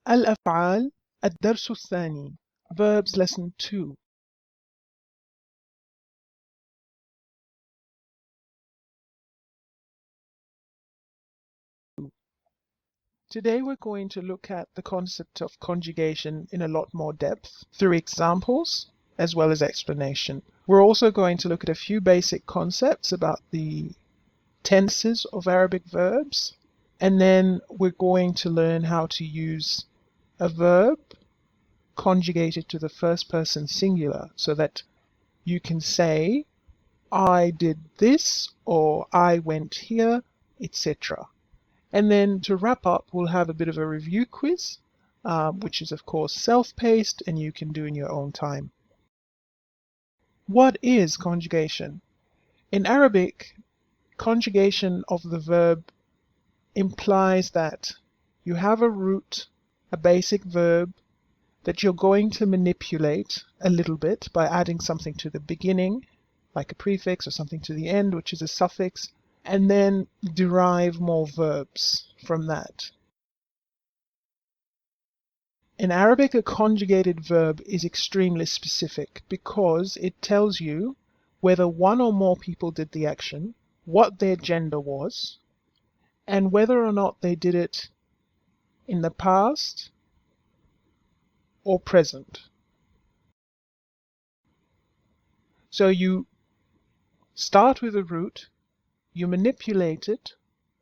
الأفعال الدرس الثاني Verbs lesson 2. Today we're going to look at the concept of conjugation in a lot more depth through examples as well as explanation. We're also going to look at a few basic concepts about the tenses of Arabic verbs, and then we're going to learn how to use a verb conjugated to the first person singular so that you can say I did this or I went here, etc. And then to wrap up, we'll have a bit of a review quiz, which is of course self-paced and you can do in your own time. What is conjugation? In Arabic, conjugation of the verb implies that you have a root, a basic verb, that you're going to manipulate a little bit by adding something to the beginning, like a prefix, or something to the end, which is a suffix, and then derive more verbs from that. In Arabic, a conjugated verb is extremely specific because it tells you whether one or more people did the action, what their gender was, and whether or not they did it in the past or present. So you start with a root, you manipulate it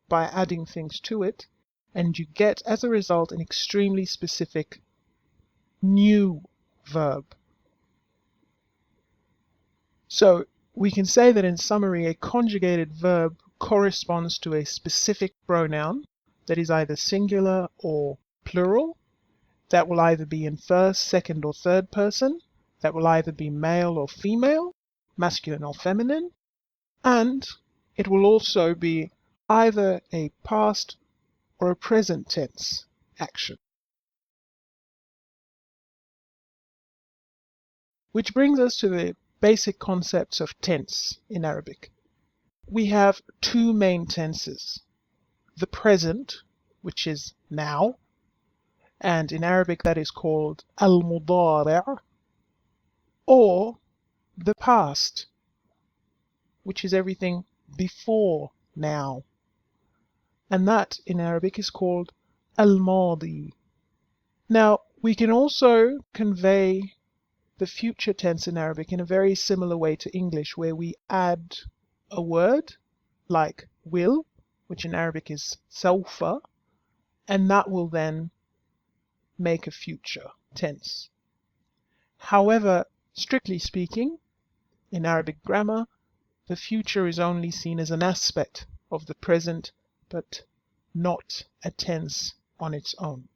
by adding things to it, and you get, as a result, an extremely specific new verb. So we can say that in summary, a conjugated verb corresponds to a specific pronoun that is either singular or plural, that will either be in first, second, or third person, that will either be male or female, masculine or feminine, and it will also be either a past or a present tense action. Which brings us to the basic concepts of tense in Arabic. We have two main tenses. The present, which is now, and in Arabic that is called al-mudari', or the past, which is everything before now, and that in Arabic is called al-madi. Now, we can also convey the future tense in Arabic in a very similar way to English, where we add a word like will, which in Arabic is sawfa, and that will then make a future tense. However, strictly speaking, in Arabic grammar, the future is only seen as an aspect of the present, but not a tense on its own.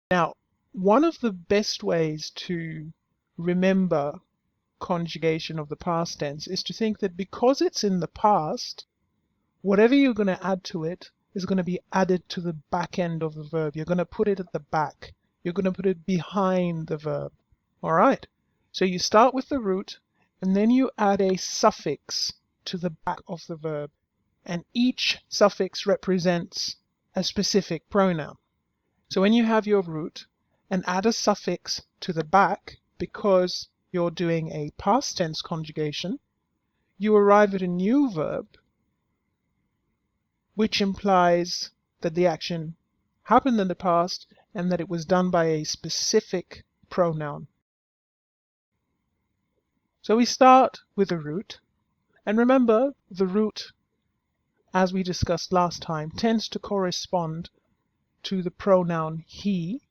Now, one of the best ways to remember conjugation of the past tense is to think that because it's in the past, whatever you're going to add to it is going to be added to the back end of the verb. You're going to put it at the back. You're going to put it behind the verb. All right? So you start with the root, and then you add a suffix to the back of the verb. And each suffix represents a specific pronoun. So when you have your root and add a suffix to the back, because you're doing a past tense conjugation, you arrive at a new verb which implies that the action happened in the past and that it was done by a specific pronoun. So we start with a root, and remember the root, as we discussed last time, tends to correspond to the pronoun he,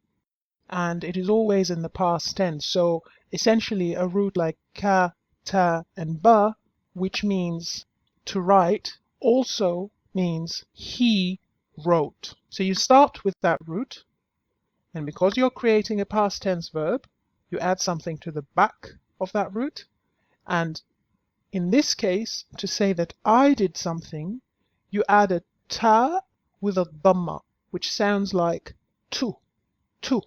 and it is always in the past tense. So essentially a root like ka, ta, and ba, which means to write, also means he wrote. So you start with that root, and because you're creating a past tense verb, you add something to the back of that root, and in this case, to say that I did something, you add a ta with a dhamma, which sounds like tu. So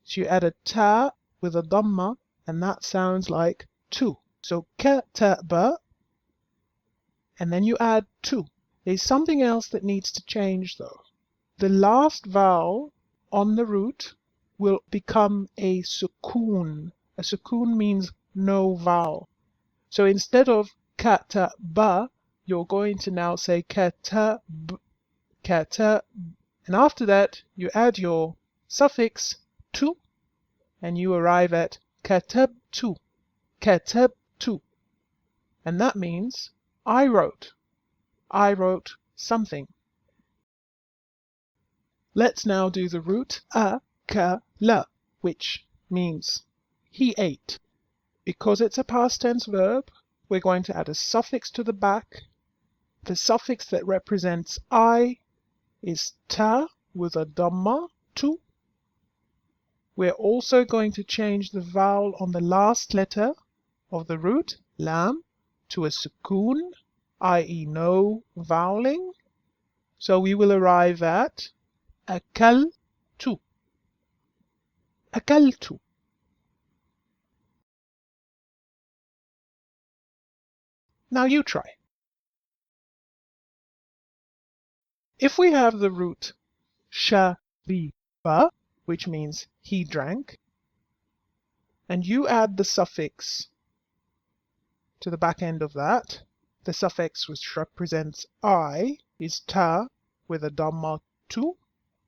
you add a ta with a dhamma, and that sounds like tu. So kataba, and then you add tu. There's something else that needs to change though. the last vowel on the root will become a sukoon. A sukoon means no vowel. So instead of kataba, you're going to now say katab, katab, and after that you add your suffix tu, and you arrive at katabtu, katabtu, and that means I wrote something. Let's now do the root akala, which means he ate. Because it's a past tense verb, we're going to add a suffix to the back. The suffix that represents I is ta with a dhamma, tu. We're also going to change the vowel on the last letter of the root, lam, to a sukoon, i.e. no voweling. So we will arrive at akaltu, akaltu. Now you try. If we have the root shariba, which means he drank, and you add the suffix to the back end of that, the suffix which represents I is ta with a dhamma tu.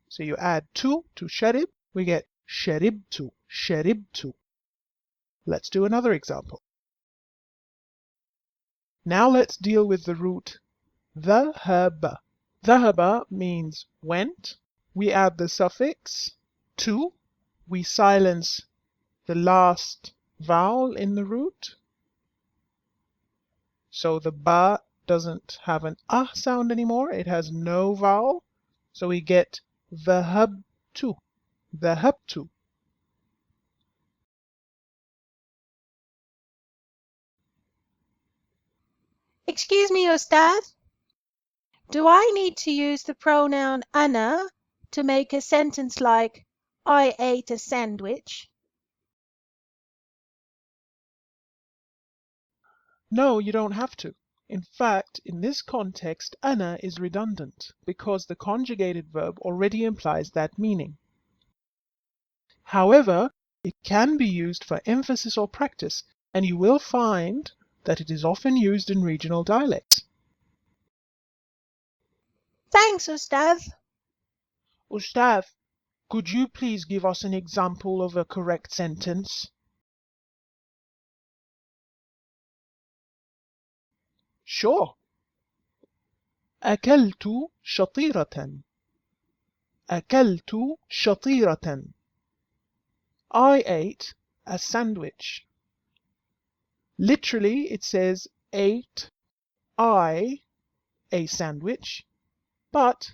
So you add tu to sharib, we get sharibtu, sharibtu. Let's do another example. Now let's deal with the root dhahaba. Dhahaba means went. We add the suffix tu. We silence the last vowel in the root. So the ba doesn't have an ah sound anymore. It has no vowel. So we get dhahabtu, dhahabtu. Excuse me, Ustad. Do I need to use the pronoun ana to make a sentence like I ate a sandwich? No, you don't have to. In fact, in this context, ana is redundant because the conjugated verb already implies that meaning. However, it can be used for emphasis or practice, and you will find that it is often used in regional dialects. Thanks, Ustad. Ustad, could you please give us an example of a correct sentence? Sure. أكلت شطيرة. أكلت شطيرة. I ate a sandwich. Literally, it says ate I a sandwich, but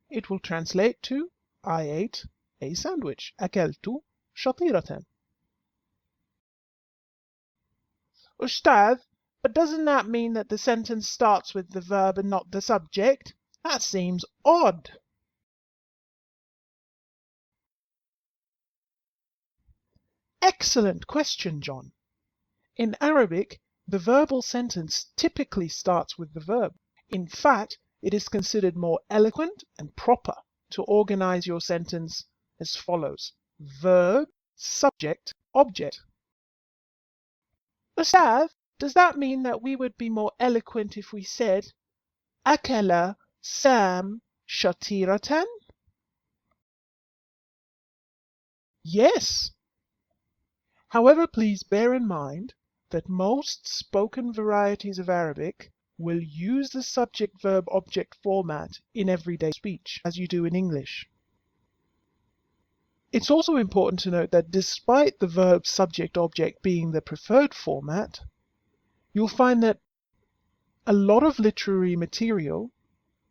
it will translate to I ate a sandwich. أكلت شطيرة. Ustad, but doesn't that mean that the sentence starts with the verb and not the subject? That seems odd. Excellent question, John. In Arabic, the verbal sentence typically starts with the verb. In fact, it is considered more eloquent and proper to organize your sentence as follows: verb, subject, object. Ustad, does that mean that we would be more eloquent if we said Akala Sam shatiratan? Yes. However, please bear in mind that most spoken varieties of Arabic will use the subject-verb-object format in everyday speech, as you do in English. It's also important to note that despite the verb subject-object being the preferred format, you'll find that a lot of literary material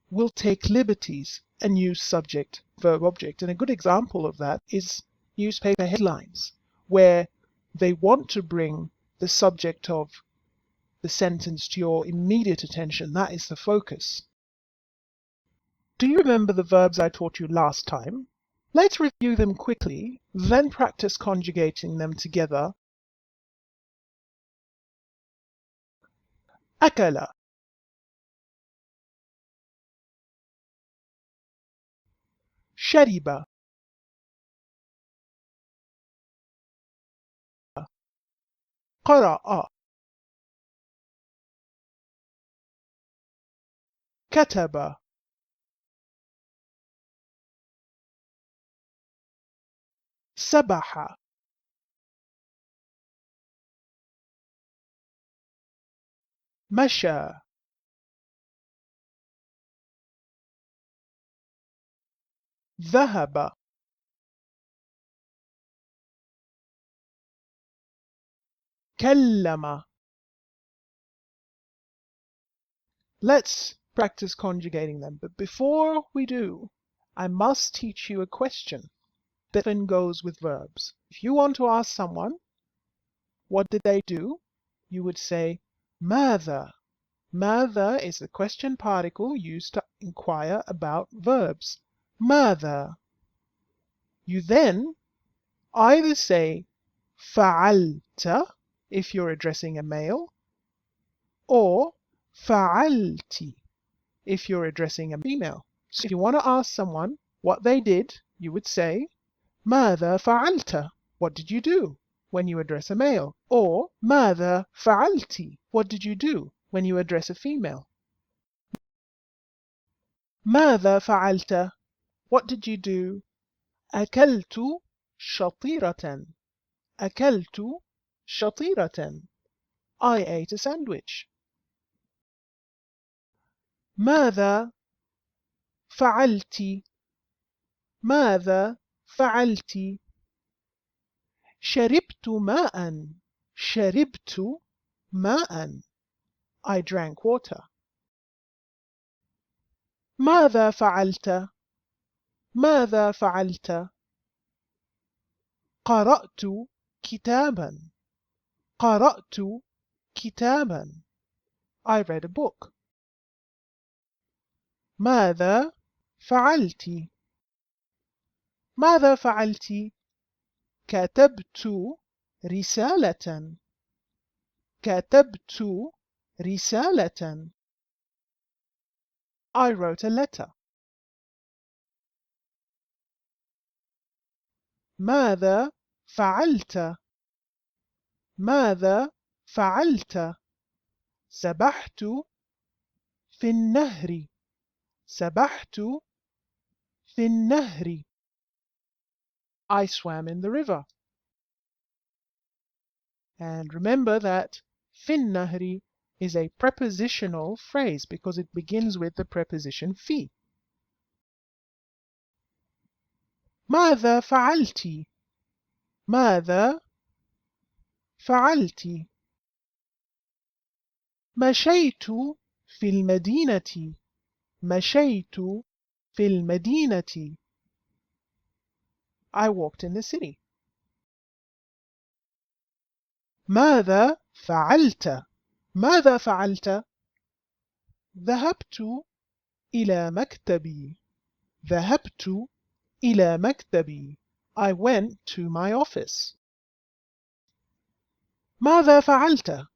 will take liberties and use subject-verb-object. And a good example of that is newspaper headlines, where they want to bring the subject of the sentence to your immediate attention. That is the focus. Do you remember the verbs I taught you last time? Let's review them quickly, then practice conjugating them together. Akala, شرب قرأ كتب سبح مشى ذهب كلم. Let's practice conjugating them, but before we do, I must teach you a question that often goes with verbs. If you want to ask someone, what did they do? You would say, ماذا. ماذا is the question particle used to inquire about verbs. ماذا. You then either say فعلت if you're addressing a male, or فعلتِ if you're addressing a female. So if you want to ask someone what they did, you would say ماذا فعلت? What did you do? When you address a male. Or ماذا فعلتِ? What did you do when you address a female? ماذا فعلت? What did you do? أكلت شطيرة. أكلت شطيرة. I ate a sandwich. ماذا فعلتِ؟ ماذا فعلتِ؟ شربت ماء. شربت ماء. I drank water. ماذا فعلت؟ ماذا فعلت؟ قرأت كتابا. قرأت كتابا. I read a book. ماذا فعلت؟ ماذا فعلت؟ كتبت رسالة. كتبت رسالة. I wrote a letter. ماذا فعلت؟ ماذا فعلت؟ سبحت في النهر. سبحت في النهر. I swam in the river. And remember that في النهر is a prepositional phrase because it begins with the preposition في. ماذا فعلت؟ ماذا فعلت؟ مشيت في المدينة. مشيت في المدينة. I walked in the city. ماذا فعلت؟ ماذا فعلت؟ ذهبت إلى مكتبي. ذهبت إلى مكتبي. I went to my office. ماذا فعلت؟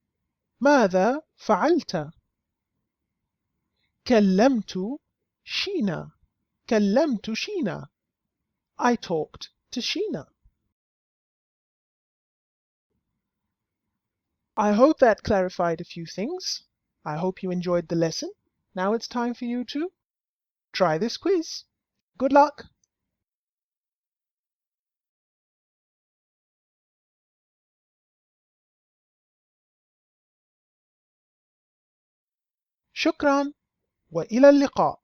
ماذا فعلت؟ كلمت شينا. كلمت شينا. I talked to Sheena. I hope that clarified a few things. I hope you enjoyed the lesson. Now it's time for you to try this quiz. Good luck! شكرا وإلى اللقاء.